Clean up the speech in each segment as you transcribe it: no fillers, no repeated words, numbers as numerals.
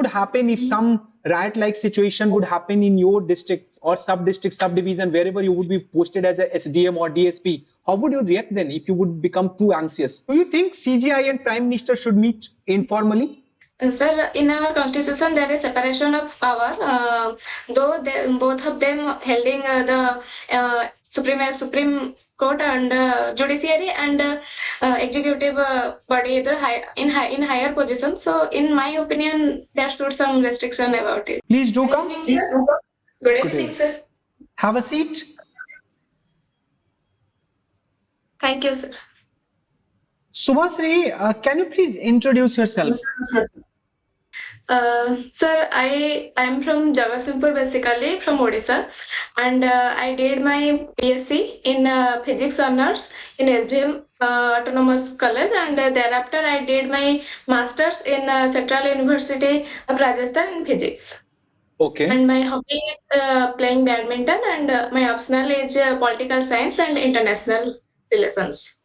would happen if some riot-like situation would happen in your district or sub-district, subdivision, wherever you would be posted as a SDM or DSP? How would you react then if you would become too anxious? Do you think CGI and Prime Minister should meet informally? Sir, in our constitution there is separation of power, though both of them holding the Supreme Court and judiciary and executive body in higher position. So in my opinion, there should some restriction about it. Please do come. Good evening, sir. Good evening, sir. Have a seat. Thank you, sir. Subhashree, can you please introduce yourself? Sir, I am from Jagatsinghpur, basically from Odisha, and I did my BSc in physics honors in LVM Autonomous College, and thereafter I did my masters in Central University of Rajasthan in physics. Okay. And my hobby is playing badminton, and my optional is political science and international relations.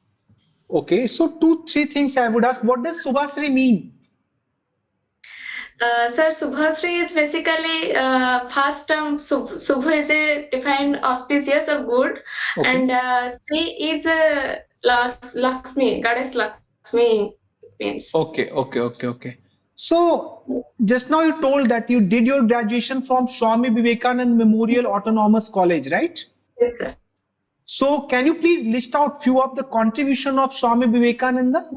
Okay, so 2-3 things I would ask. What does Subhashree mean? Sir, Subhashree is basically first term. Subha is a defined auspicious or good, Okay. and Sri is Lakshmi, goddess Lakshmi means. Okay. So just now you told that you did your graduation from Swami Vivekananda Memorial Autonomous College, right? Yes, sir. So can you please list out few of the contribution of Swami Vivekananda?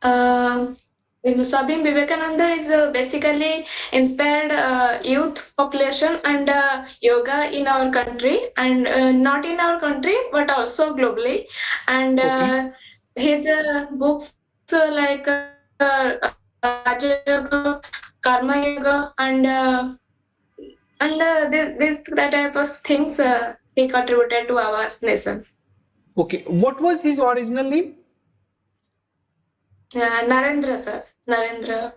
Swami Vivekananda is basically inspired youth population and yoga in our country, and not in our country but also globally. And his books like Raja Yoga, Karma Yoga, and this type of things he contributed to our nation. Okay, what was his original name? Narendra, sir. Narendra.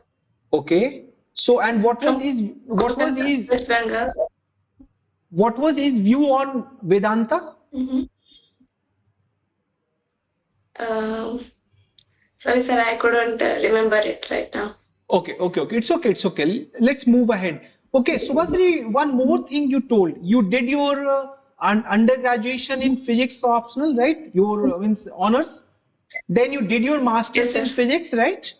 Okay. So, and what was his West Bengal. What was his view on Vedanta? Sorry, sir, I couldn't remember it right now. Okay. It's okay. Let's move ahead. Okay, Subhashree, one more thing you told. You did your undergraduation in physics optional, right? Your means honors. Then you did your masters Yes, in sir. physics, right?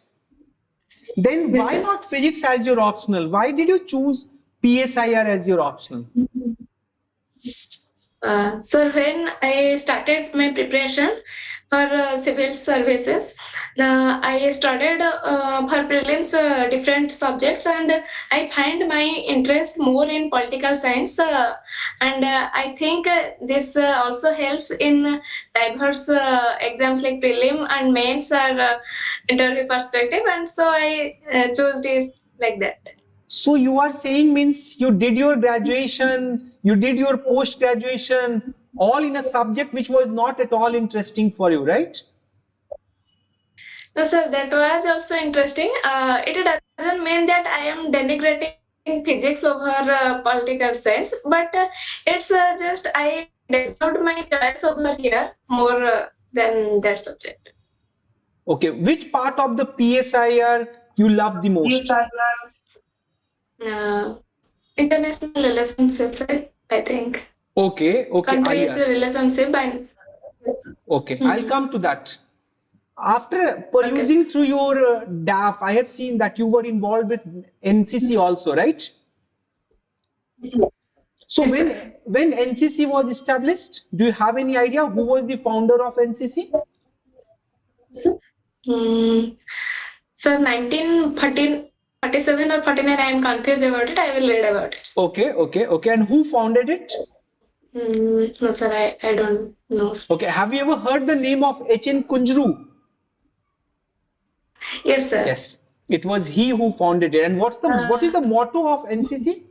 Then Yes, why sir. not physics as your optional? Why did you choose PSIR as your optional? So when I started my preparation for civil services, I studied for prelims different subjects, and I find my interest more in political science, and I think this also helps in diverse exams like prelim and mains or interview perspective, and so I chose it like that. So you are saying means you did your graduation, you did your post graduation, all in a subject which was not at all interesting for you, right? No, sir, that was also interesting. It doesn't mean that I am denigrating physics over political science, but it's just I developed my choice over here more than that subject. Okay, which part of the PSIR you love the most? International relationships, I think. Okay, Country is a relationship, and okay, I'll come to that. After perusing through your DAF, I have seen that you were involved with NCC also, right? So Yes, when NCC was established, do you have any idea who was the founder of NCC? So 1947 or 49, I am confused about it. I will read about it. Okay. And who founded it? No, sir, I don't know. Okay, have you ever heard the name of H.N. Kunjru? Yes, sir. Yes, it was he who founded it. And what is the motto of NCC?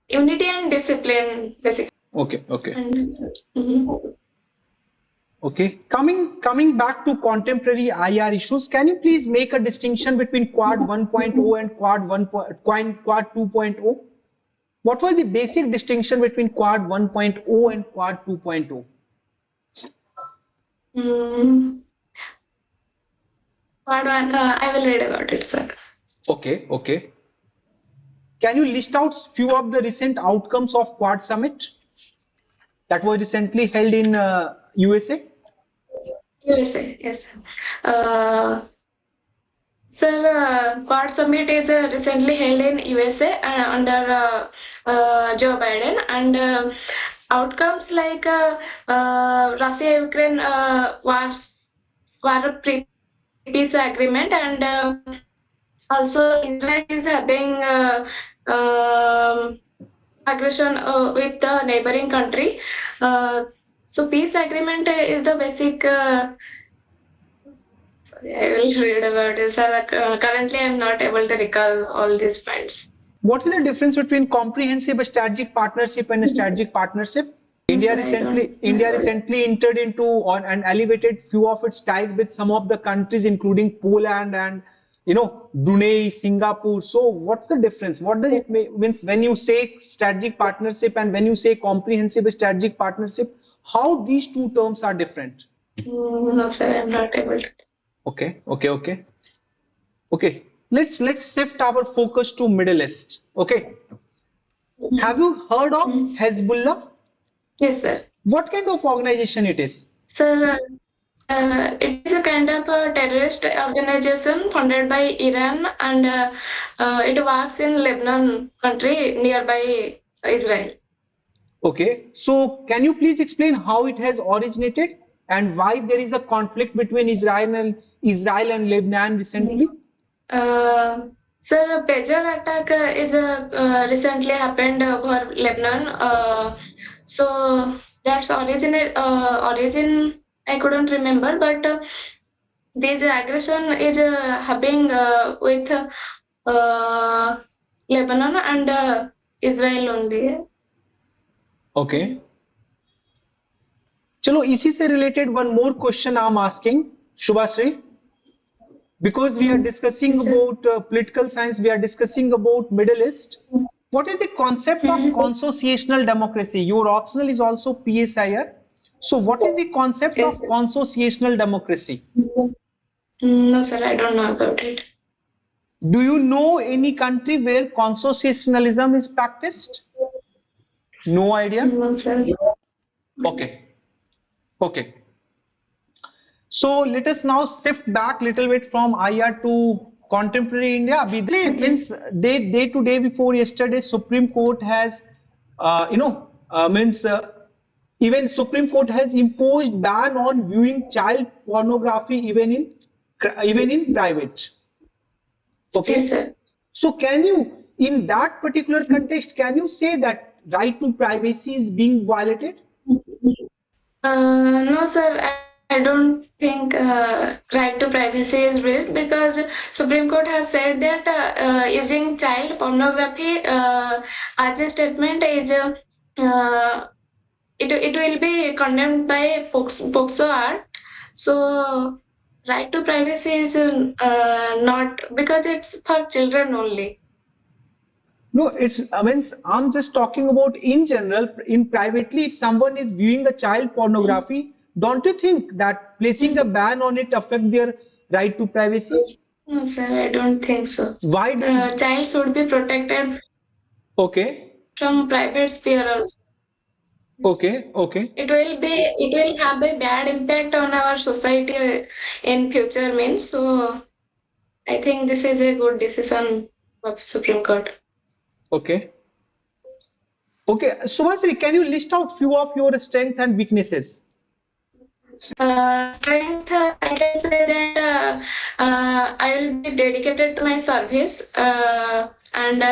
Unity and discipline, basically. Okay. And, Okay, coming back to contemporary IR issues, can you please make a distinction between Quad 1.0 and Quad 2.0? What was the basic distinction between Quad 1.0 and Quad 2.0? Quad 1, I will read about it, sir. Okay, okay. Can you list out few of the recent outcomes of Quad Summit that was recently held in USA? USA, yes. Uh, Sir, Quad Summit is recently held in USA under Joe Biden, and outcomes like Russia-Ukraine war peace agreement, and also Israel is having aggression with the neighboring country. So peace agreement is the basic. Sorry, I will read about it, sir. Currently, I am not able to recall all these points. What is the difference between comprehensive strategic partnership and strategic partnership? India Sir, I don't India know. recently entered into on and elevated few of its ties with some of the countries, including Poland and Brunei, Singapore. So, what's the difference? What does it means when you say strategic partnership and when you say comprehensive strategic partnership? How these two terms are different? No, sir, I'm not able to. Okay, okay, okay, okay. Let's shift our focus to Middle East. Okay. Have you heard of Hezbollah? Yes, sir. What kind of organization it is? Sir, it is a kind of a terrorist organization funded by Iran, and it works in Lebanon country nearby Israel. Okay, so can you please explain how it has originated and why there is a conflict between Israel and Lebanon recently? Sir, a pager attack is recently happened over Lebanon. So that's origin I couldn't remember, but this aggression is happening with Lebanon and Israel only. Okay. चलो इसी से related one more question I'm asking Shubhashree, because we are discussing Yes, sir. about political science, we are discussing about Middle East. What is the concept of consociational democracy? Your optional is also PSIR. So what is the concept Yes, of sir. consociational democracy? No, sir, I don't know about it. Do you know any country where consociationalism is practiced? No idea? No, sir. Okay. Okay. So let us now shift back a little bit from IR to contemporary India. Abhi means day to day before yesterday, Supreme Court has, means even Supreme Court has imposed ban on viewing child pornography even in private. Okay. Yes, sir. So can you, in that particular context, can you say that right to privacy is being violated? No, sir. I don't think right to privacy is real, because Supreme Court has said that using child pornography as a statement is it will be condemned by POXO Act. So right to privacy is not, because it's for children only. No, I mean, I'm just talking about in general, in privately, if someone is viewing a child pornography, don't you think that placing a ban on it affect their right to privacy? No, sir, I don't think so. Why do you? Child should be protected Okay, from private sphere also. okay, okay, It will have a bad impact on our society in future means. So I think this is a good decision of Supreme Court. okay, okay. Subhashree, can you list out few of your strengths and weaknesses? Strength, I can say that I will be dedicated to my service. And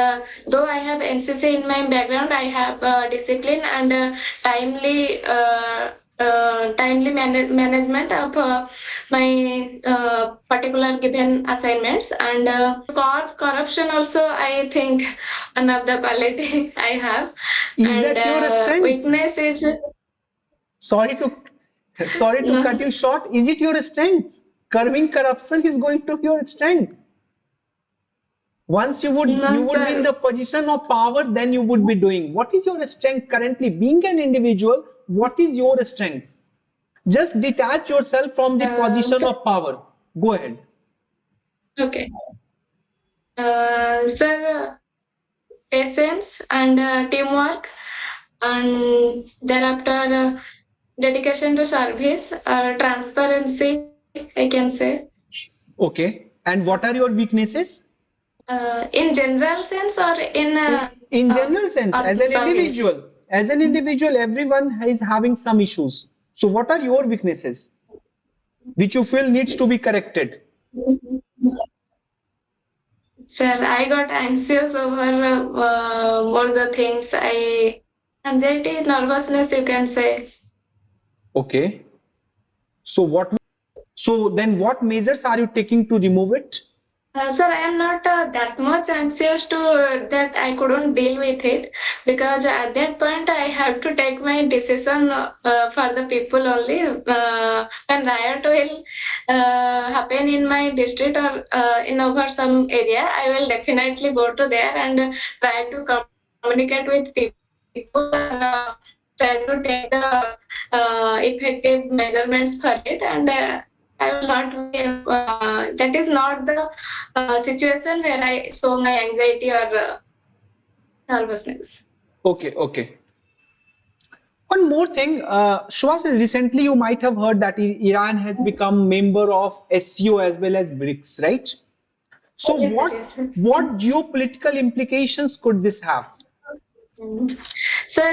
though I have NCC in my background, I have discipline and timely management of my particular given assignments, and corruption also, I think one of the quality I have. Is And that your strength? weakness is Sorry to no. cut you short. Is it your strength? Curbing corruption is going to be your strength. Once you would No, be in sir. the position of power, then you would be doing. What is your strength currently? Being an individual, what is your strength? Just detach yourself from the position Sir, of power. Go ahead. Okay. Sir, patience and teamwork, and thereafter dedication to service, transparency, I can say. Okay. And what are your weaknesses? In general sense or in In general sense, as an service. individual, everyone is having some issues. So what are your weaknesses which you feel needs to be corrected? Sir, I got anxious over all the things. Anxiety, nervousness, you can say. Okay. So then what measures are you taking to remove it? Sir, I am not that much anxious to that I couldn't deal with it, because at that point I have to take my decision for the people only. When riot will happen in my district or in over some area, I will definitely go to there and try to communicate with people, try to take the effective measurements for it, and I will not be. That is not the situation where I show my anxiety or nervousness. Okay, okay. One more thing, Shwas, recently you might have heard that Iran has become member of SCO as well as BRICS, right? So Yes, sir. Yes, yes. what geopolitical implications could this have? Mhm. Sir,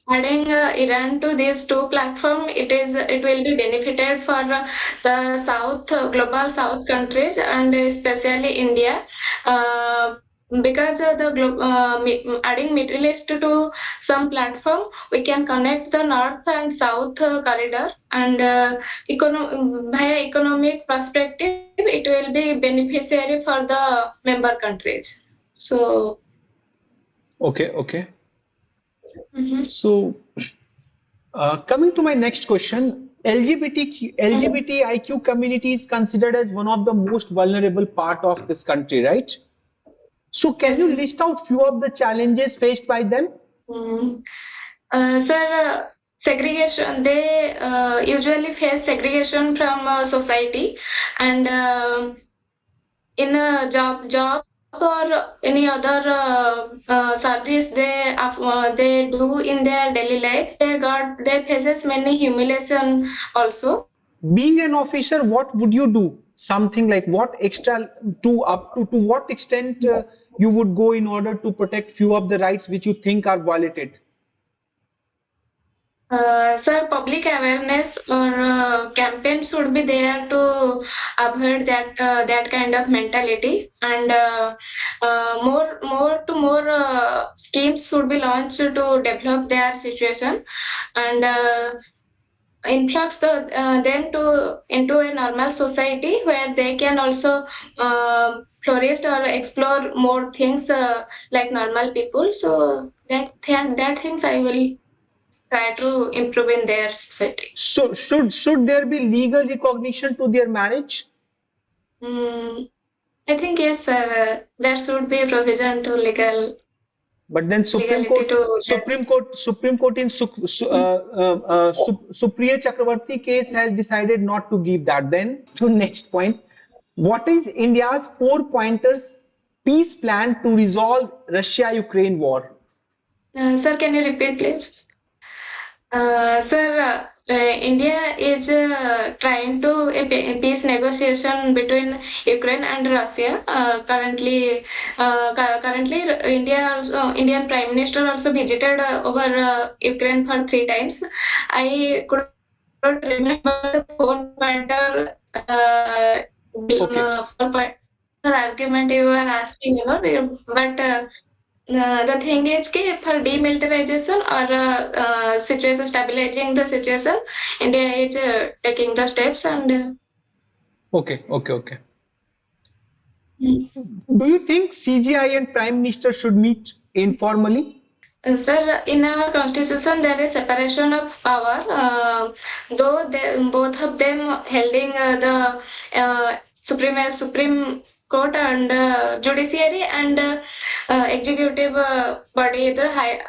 adding Iran to these two platform, it will be benefited for the South global South countries and especially India, uh, because adding Middle East to some platform, we can connect the North and South corridor, and via economic perspective, it will be beneficiary for the member countries. So. Okay, okay. Mhm. So coming to my next question, LGBTIQ community is considered as one of the most vulnerable part of this country, right? So can Yes, you sir. list out few of the challenges faced by them? Mm. Sir, segregation. They usually face segregation from society, and in a job or any other service they do in their daily life. They faces many humiliation also. Being an officer, what would you do? Something like what extra to what extent you would go in order to protect few of the rights which you think are violated? Sir, public awareness or campaign should be there to avoid that kind of mentality, and more schemes should be launched to develop their situation, and influx them to into a normal society where they can also flourish or explore more things like normal people. So that things I will try to improve in their society. So should there be legal recognition to their marriage? Mm, I think yes, sir. There should be a provision to But then legality to that. Supreme Court in Supriya Chakravarti case has decided not to give that. Then to next point, what is India's four pointers peace plan to resolve Russia-Ukraine war? Sir, can you repeat, please? Sir, India is trying to a peace negotiation between Ukraine and Russia. Currently, Indian Prime Minister also visited over Ukraine for 3 times. I could not remember the four pointer Okay. four point argument you were asking about, but. The thing is कि for demilitarization or situation stabilizing the situation, India is taking the steps and. Okay, okay, okay. Mm. Do you think CGI and Prime Minister should meet informally? Sir, in our constitution there is separation of power. Though both of them holding the Supreme Court and judiciary and executive body, the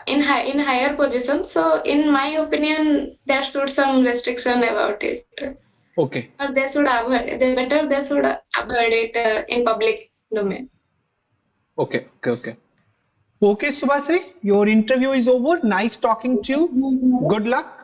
in higher position. So, in my opinion, there should some restriction about it. Okay. or they should avoid. They better they should avoid it in public domain. Okay. Okay. Okay. Okay, Subhashree, your interview is over. Nice talking to you. Good luck.